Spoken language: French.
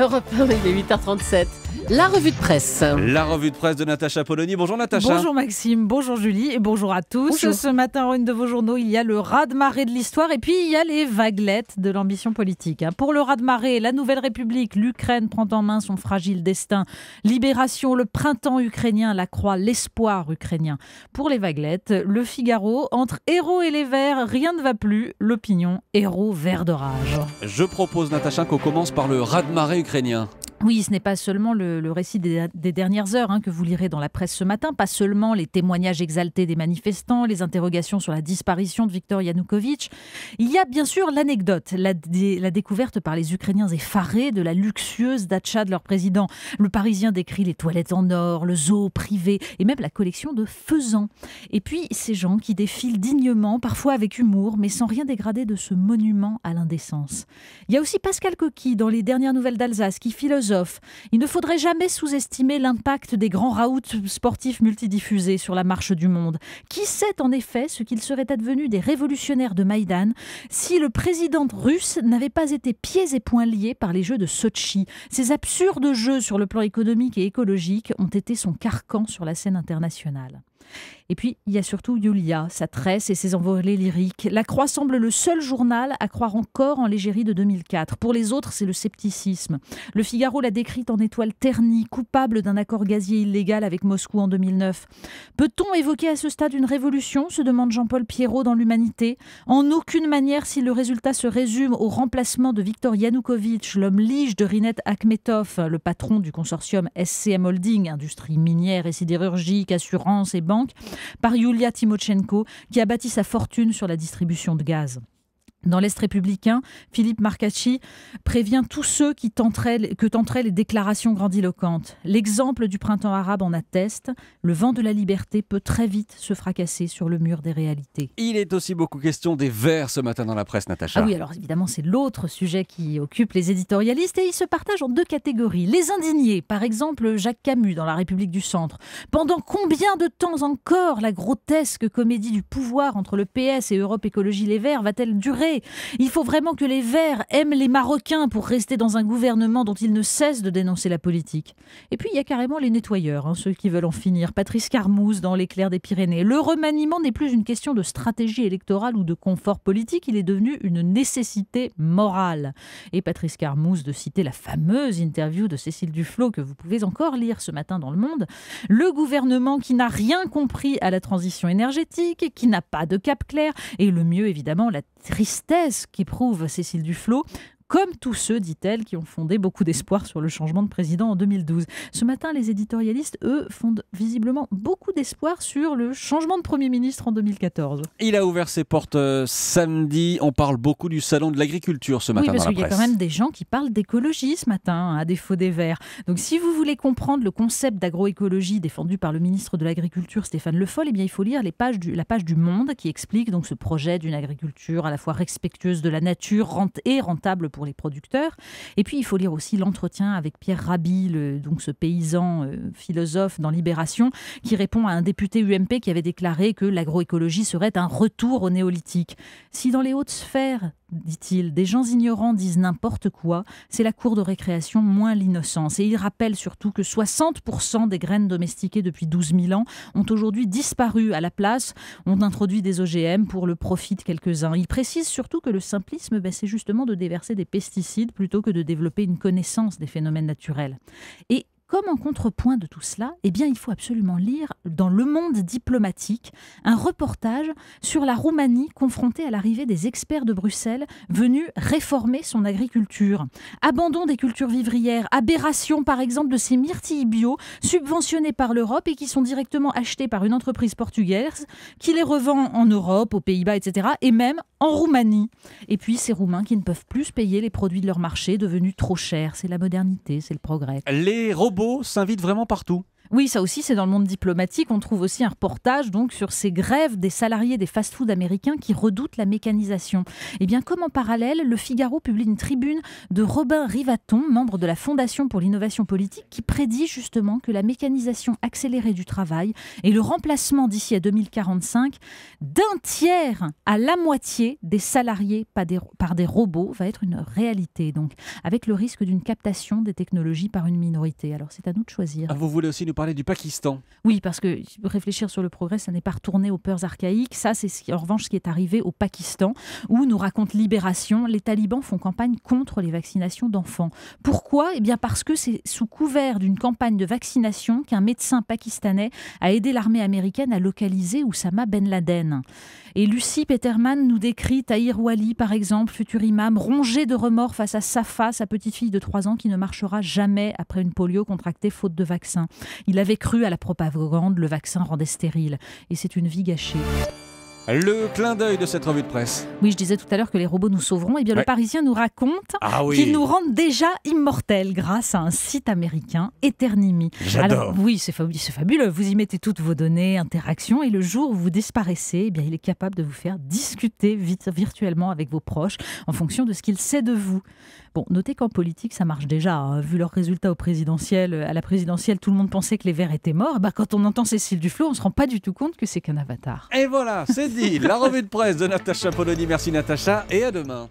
Europe 1, il est 8h37. La revue de presse. La revue de presse de Natacha Polony. Bonjour Natacha. Bonjour Maxime, bonjour Julie et bonjour à tous. Bonjour. Ce matin, en une de vos journaux, il y a le raz-de-marée de l'histoire et puis il y a les vaguelettes de l'ambition politique. Pour le raz-de-marée, la Nouvelle République, l'Ukraine prend en main son fragile destin. Libération, le printemps ukrainien, la croix, l'espoir ukrainien. Pour les vaguelettes, le Figaro, entre héros et les verts, rien ne va plus. L'opinion, héros vert de rage. Je propose Natacha qu'on commence par le raz-de-marée ukrainien. Oui, ce n'est pas seulement le récit des dernières heures que vous lirez dans la presse ce matin, pas seulement les témoignages exaltés des manifestants, les interrogations sur la disparition de Viktor Yanukovych. Il y a bien sûr l'anecdote, la découverte par les Ukrainiens effarés de la luxueuse datcha de leur président. Le Parisien décrit les toilettes en or, le zoo privé et même la collection de faisans. Et puis ces gens qui défilent dignement, parfois avec humour, mais sans rien dégrader de ce monument à l'indécence. Il y a aussi Pascal Coquy dans les dernières nouvelles d'Alsace qui philosophe. Il ne faudrait jamais sous-estimer l'impact des grands raouts sportifs multidiffusés sur la marche du monde. Qui sait en effet ce qu'il serait advenu des révolutionnaires de Maïdan si le président russe n'avait pas été pieds et poings liés par les Jeux de Sotchi. Ces absurdes jeux sur le plan économique et écologique ont été son carcan sur la scène internationale. Et puis, il y a surtout Yulia, sa tresse et ses envolées lyriques. La Croix semble le seul journal à croire encore en l'égérie de 2004. Pour les autres, c'est le scepticisme. Le Figaro l'a décrite en étoile ternie, coupable d'un accord gazier illégal avec Moscou en 2009. Peut-on évoquer à ce stade une révolution, se demande Jean-Paul Pierrot dans l'Humanité. En aucune manière si le résultat se résume au remplacement de Viktor Yanukovych, l'homme lige de Rinat Akhmetov, le patron du consortium SCM Holding, industrie minière et sidérurgique, assurance et banque, par Yulia Tymoshenko, qui a bâti sa fortune sur la distribution de gaz. Dans l'Est républicain, Philippe Marcacci prévient tous ceux que tenteraient les déclarations grandiloquentes. L'exemple du printemps arabe en atteste. Le vent de la liberté peut très vite se fracasser sur le mur des réalités. Il est aussi beaucoup question des Verts ce matin dans la presse, Natacha. Ah oui, alors évidemment, c'est l'autre sujet qui occupe les éditorialistes et ils se partagent en deux catégories. Les indignés, par exemple Jacques Camus dans La République du Centre. Pendant combien de temps encore la grotesque comédie du pouvoir entre le PS et Europe Écologie Les Verts va-t-elle durer ? Il faut vraiment que les Verts aiment les Marocains pour rester dans un gouvernement dont ils ne cessent de dénoncer la politique. Et puis il y a carrément les nettoyeurs, ceux qui veulent en finir. Patrice Carmouze dans L'éclair des Pyrénées. Le remaniement n'est plus une question de stratégie électorale ou de confort politique, il est devenu une nécessité morale. Et Patrice Carmouze de citer la fameuse interview de Cécile Duflot que vous pouvez encore lire ce matin dans Le Monde. Le gouvernement qui n'a rien compris à la transition énergétique, qui n'a pas de cap clair et le mieux évidemment la tristesse qu'éprouve Cécile Duflot, comme tous ceux, dit-elle, qui ont fondé beaucoup d'espoir sur le changement de président en 2012. Ce matin, les éditorialistes, eux, fondent visiblement beaucoup d'espoir sur le changement de Premier ministre en 2014. Il a ouvert ses portes samedi. On parle beaucoup du salon de l'agriculture ce matin dans la presse. Oui, parce qu'il y a quand même des gens qui parlent d'écologie ce matin, à défaut des Verts. Donc si vous voulez comprendre le concept d'agroécologie défendu par le ministre de l'Agriculture, Stéphane Le Foll, eh bien, il faut lire la page du Monde qui explique donc ce projet d'une agriculture à la fois respectueuse de la nature et rentable pour les producteurs. Et puis, il faut lire aussi l'entretien avec Pierre Rabhi, donc ce paysan philosophe dans Libération, qui répond à un député UMP qui avait déclaré que l'agroécologie serait un retour au néolithique. Si dans les hautes sphères, dit-il, des gens ignorants disent n'importe quoi, c'est la cour de récréation moins l'innocence. Et il rappelle surtout que 60% des graines domestiquées depuis 12 000 ans ont aujourd'hui disparu. À la place, on introduit des OGM pour le profit de quelques-uns. Il précise surtout que le simplisme, c'est justement de déverser des pesticides plutôt que de développer une connaissance des phénomènes naturels. Et comme en contrepoint de tout cela, eh bien, il faut absolument lire dans Le Monde diplomatique un reportage sur la Roumanie confrontée à l'arrivée des experts de Bruxelles venus réformer son agriculture. Abandon des cultures vivrières, aberration par exemple de ces myrtilles bio subventionnés par l'Europe et qui sont directement achetés par une entreprise portugaise qui les revend en Europe, aux Pays-Bas, etc. et même en Roumanie. Et puis ces Roumains qui ne peuvent plus payer les produits de leur marché devenus trop chers. C'est la modernité, c'est le progrès. Les robots s'invitent vraiment partout. Oui, ça aussi, c'est dans le monde diplomatique. On trouve aussi un reportage donc, sur ces grèves des salariés des fast-food américains qui redoutent la mécanisation. Eh bien, comme en parallèle, Le Figaro publie une tribune de Robin Rivaton, membre de la Fondation pour l'innovation politique, qui prédit justement que la mécanisation accélérée du travail et le remplacement d'ici à 2045 d'un tiers à la moitié des salariés par des robots va être une réalité. Donc, avec le risque d'une captation des technologies par une minorité. Alors, c'est à nous de choisir. Ah, vous voulez aussi nous parler du Pakistan? Oui, parce que réfléchir sur le progrès, ça n'est pas retourner aux peurs archaïques. Ça, c'est en revanche ce qui est arrivé au Pakistan, où, nous raconte Libération, les talibans font campagne contre les vaccinations d'enfants. Pourquoi ? Eh bien parce que c'est sous couvert d'une campagne de vaccination qu'un médecin pakistanais a aidé l'armée américaine à localiser Oussama Ben Laden. Et Lucie Peterman nous décrit Tahir Wali, par exemple, futur imam, rongé de remords face à Safa, sa petite fille de 3 ans qui ne marchera jamais après une polio contractée faute de vaccin. Il avait cru à la propagande, le vaccin rendait stérile. Et c'est une vie gâchée. Le clin d'œil de cette revue de presse. Oui, je disais tout à l'heure que les robots nous sauveront. Eh bien, le Parisien nous raconte qu'ils nous rendent déjà immortels grâce à un site américain, Eternimi. J'adore. Alors, oui, c'est fabuleux. Vous y mettez toutes vos données, interactions, et le jour où vous disparaissez, eh bien, il est capable de vous faire discuter virtuellement avec vos proches en fonction de ce qu'il sait de vous. Bon, notez qu'en politique, ça marche déjà. Hein. Vu leurs résultats à la présidentielle, tout le monde pensait que les Verts étaient morts. Bah, quand on entend Cécile Duflot, on ne se rend pas du tout compte que c'est qu'un avatar. Et voilà, c'est dit. La revue de presse de Natacha Polony. Merci Natacha et à demain.